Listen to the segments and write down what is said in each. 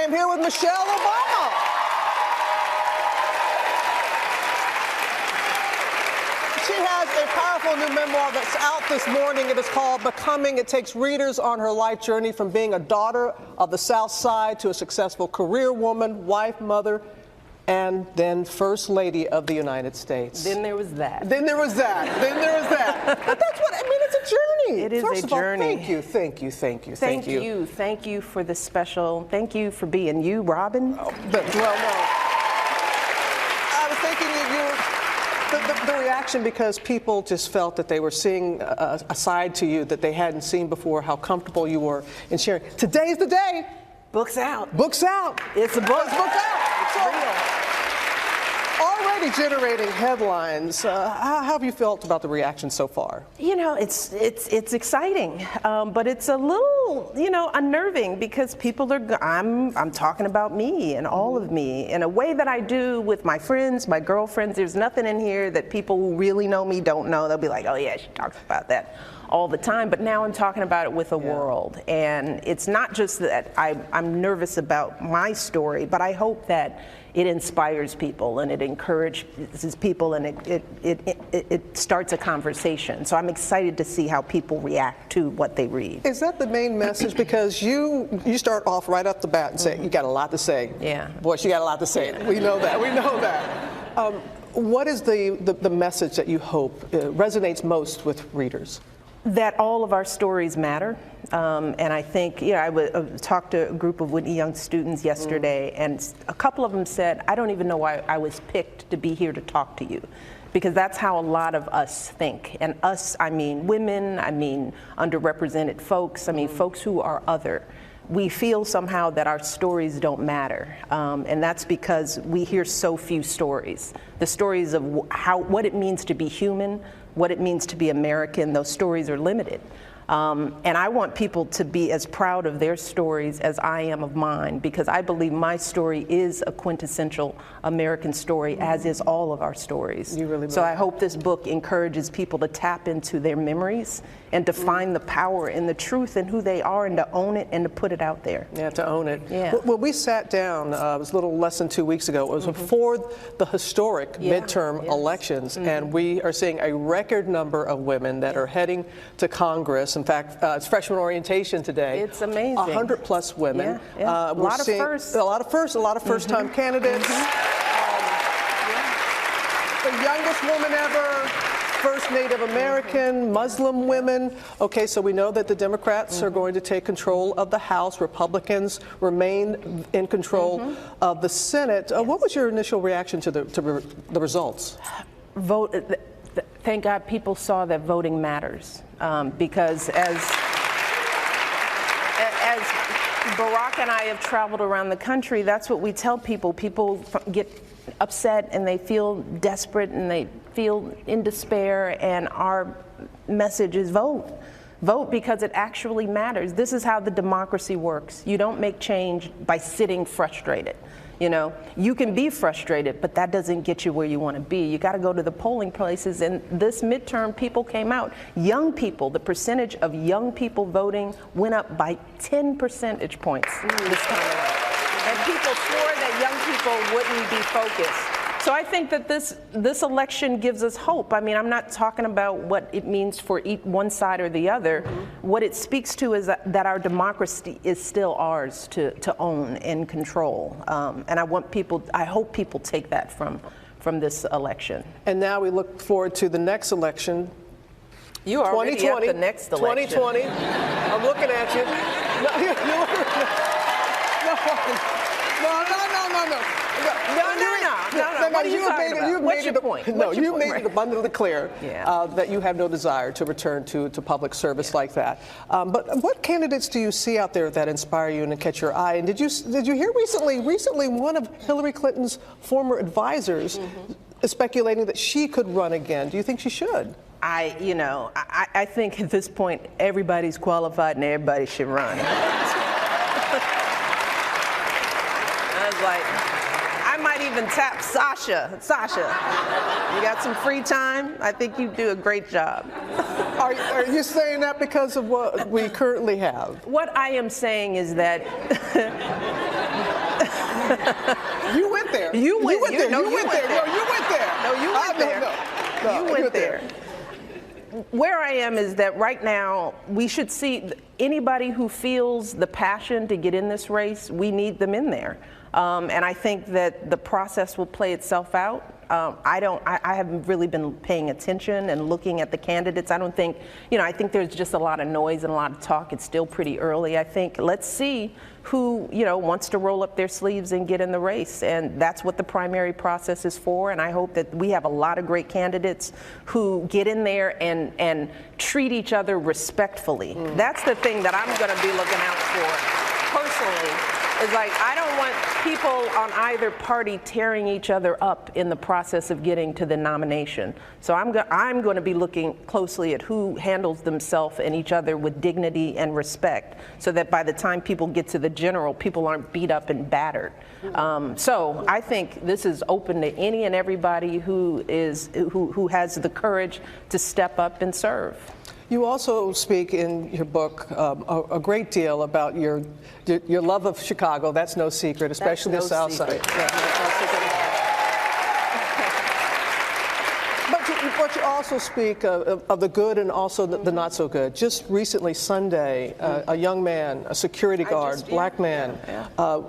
am here with Michelle Obama. She has a powerful new memoir that's out this morning. It is called Becoming. It takes readers on her life journey from being a daughter of the South Side to a successful career woman, wife, mother, and then First Lady of the United States. Then there was that. Then there was that. Then there was that. But that's what, I mean, it's a journey. It is First a of all, journey. thank you, thank you, thank you, thank you. Thank you for the special, thank you for being you, Robin. Oh, well, no. I was thinking the reaction, because people just felt that they were seeing a side to you that they hadn't seen before, how comfortable you were in sharing. Today's the day. Book's out. Book's out. It's a book. It's book's out. It's real. Already generating headlines. How have you felt about the reaction so far? You know, it's exciting, but it's a little, you know, unnerving, because people are, I'm talking about me and all of me in a way that I do with my friends, my girlfriends. There's nothing in here that people who really know me don't know. They'll be like, oh yeah, she talks about that all the time. But now I'm talking about it with the world. And it's not just that I'm nervous about my story, but I hope that it inspires people and it encourages people and it starts a conversation. So I'm excited to see how people react to what they read. Is that the main message? Because you start off right off the bat and say, you got a lot to say. Yeah. Boy, she got a lot to say. We know that. We know that. What is the message that you hope resonates most with readers? That all of our stories matter. And I think, you know, I talked to a group of Whitney Young students yesterday, and a couple of them said, I don't even know why I was picked to be here to talk to you. Because that's how a lot of us think. And us, I mean women, I mean underrepresented folks, I mean folks who are other. We feel somehow that our stories don't matter. And that's because we hear so few stories. The stories of what it means to be human, what it means to be American, those stories are limited. And I want people to be as proud of their stories as I am of mine, because I believe my story is a quintessential American story, as is all of our stories. You really believe. So I hope this book encourages people to tap into their memories and to find the power and the truth in who they are, and to own it and to put it out there. Yeah, to own it. Yeah. Well, we sat down, it was a little less than 2 weeks ago. It was before the historic midterm elections, and we are seeing a record number of women that are heading to Congress. In fact, it's freshman orientation today. It's amazing. 100 plus women. A lot of firsts. A lot of firsts, a lot of first-time candidates. The youngest woman ever. First Native American, Muslim women. Okay, so we know that the Democrats are going to take control of the House. Republicans remain in control of the Senate. What was your initial reaction to the results? Thank God people saw that voting matters, because as Barack and I have traveled around the country, that's what we tell people. People get upset and they feel desperate and they feel in despair, and our message is vote. Vote because it actually matters. This is how the democracy works. You don't make change by sitting frustrated. You know, you can be frustrated, but that doesn't get you where you want to be. You got to go to the polling places, and this midterm, people came out. Young people, the percentage of young people voting went up by 10 percentage points this time around. And people swore that young people wouldn't be focused. So I think that this election gives us hope. I mean, I'm not talking about what it means for one side or the other. What it speaks to is that our democracy is still ours to own and control. And I hope people take that from this election. And now we look forward to the next election. You are already at the next election. 2020. I'm looking at you. No. What are you talking about? What's your point? No, you made it abundantly clear that you have no desire to return to public service like that. But what candidates do you see out there that inspire you and that catch your eye? And did you hear recently one of Hillary Clinton's former advisors is speculating that she could run again? Do you think she should? I think at this point everybody's qualified and everybody should run. I was like, I might even tap Sasha. Sasha, you got some free time? I think you do a great job. Are you saying that because of what we currently have? What I am saying is that You went there. You went there. No, you went there. No, you went there. No, you went there. No, you went there. Where I am is that right now we should see anybody who feels the passion to get in this race, we need them in there. And I think that the process will play itself out. I haven't really been paying attention and looking at the candidates. I don't think, I think there's just a lot of noise and a lot of talk. It's still pretty early, I think. Let's see who, wants to roll up their sleeves and get in the race. And that's what the primary process is for. And I hope that we have a lot of great candidates who get in there and treat each other respectfully. That's the thing that I'm going to be looking out for personally. Is like, I don't want people on either party tearing each other up in the process of getting to the nomination. So I'm going to be looking closely at who handles themselves and each other with dignity and respect, so that by the time people get to the general, people aren't beat up and battered. So I think this is open to any and everybody who has the courage to step up and serve. You also speak in your book a great deal about your love of Chicago. That's no secret, especially the South Side. But you also speak of the good and also the not so good. Just recently, Sunday, a young man, a security guard, black man,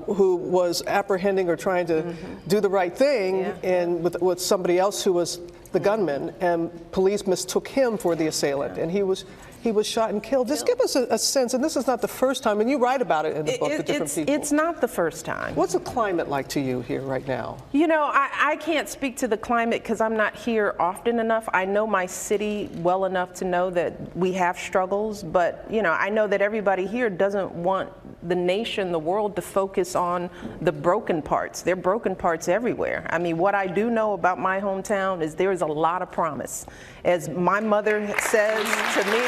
who was apprehending or trying to do the right thing and with somebody else who was the gunman, and police mistook him for the assailant, and he was shot and killed. Just give us a sense, and this is not the first time, and you write about it in the book with different people. It's not the first time. What's the climate like to you here right now? I can't speak to the climate because I'm not here often enough. I know my city well enough to know that we have struggles, but I know that everybody here doesn't want the nation, the world, to focus on the broken parts. There are broken parts everywhere. I mean, what I do know about my hometown is there is a lot of promise. As my mother says to me,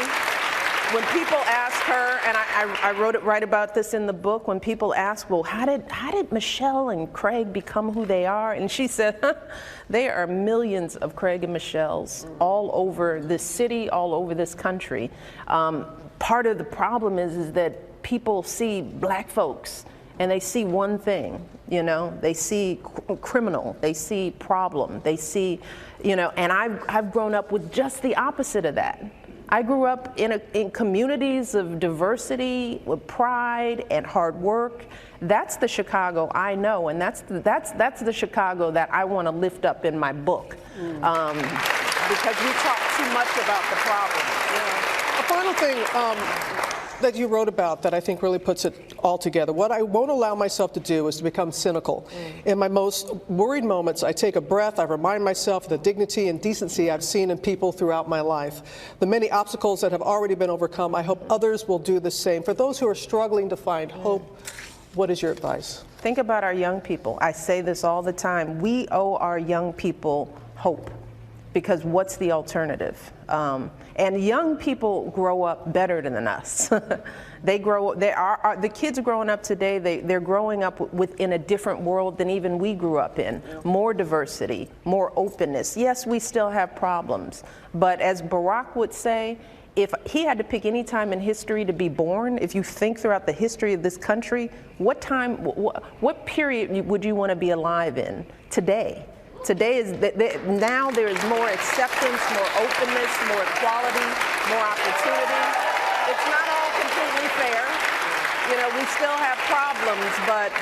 when people ask her, and I write about this in the book, when people ask, well, how did Michelle and Craig become who they are? And she said, there are millions of Craig and Michelles all over this city, all over this country. Part of the problem is that people see black folks and they see one thing, they see criminal, they see problem, they see, and I've grown up with just the opposite of that. I grew up in communities of diversity, with pride and hard work. That's the Chicago I know, and that's the Chicago that I want to lift up in my book, because we talk too much about the problem. A final thing that you wrote about that I think really puts it all together. What I won't allow myself to do is to become cynical. In my most worried moments, I take a breath, I remind myself of the dignity and decency I've seen in people throughout my life. The many obstacles that have already been overcome, I hope others will do the same. For those who are struggling to find hope, what is your advice? Think about our young people. I say this all the time. We owe our young people hope, because what's the alternative? And young people grow up better than us. The kids growing up today, they're growing up within a different world than even we grew up in. More diversity, more openness. Yes, we still have problems, but as Barack would say, if he had to pick any time in history to be born, if you think throughout the history of this country, what period would you want to be alive in? Today. Today is now there is more acceptance, more openness, more equality, more opportunity. It's not all completely fair. We still have problems, but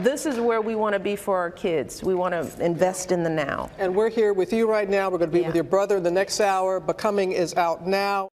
this is where we want to be for our kids. We want to invest in the now. And we're here with you right now. We're going to be with your brother in the next hour. Becoming is out now.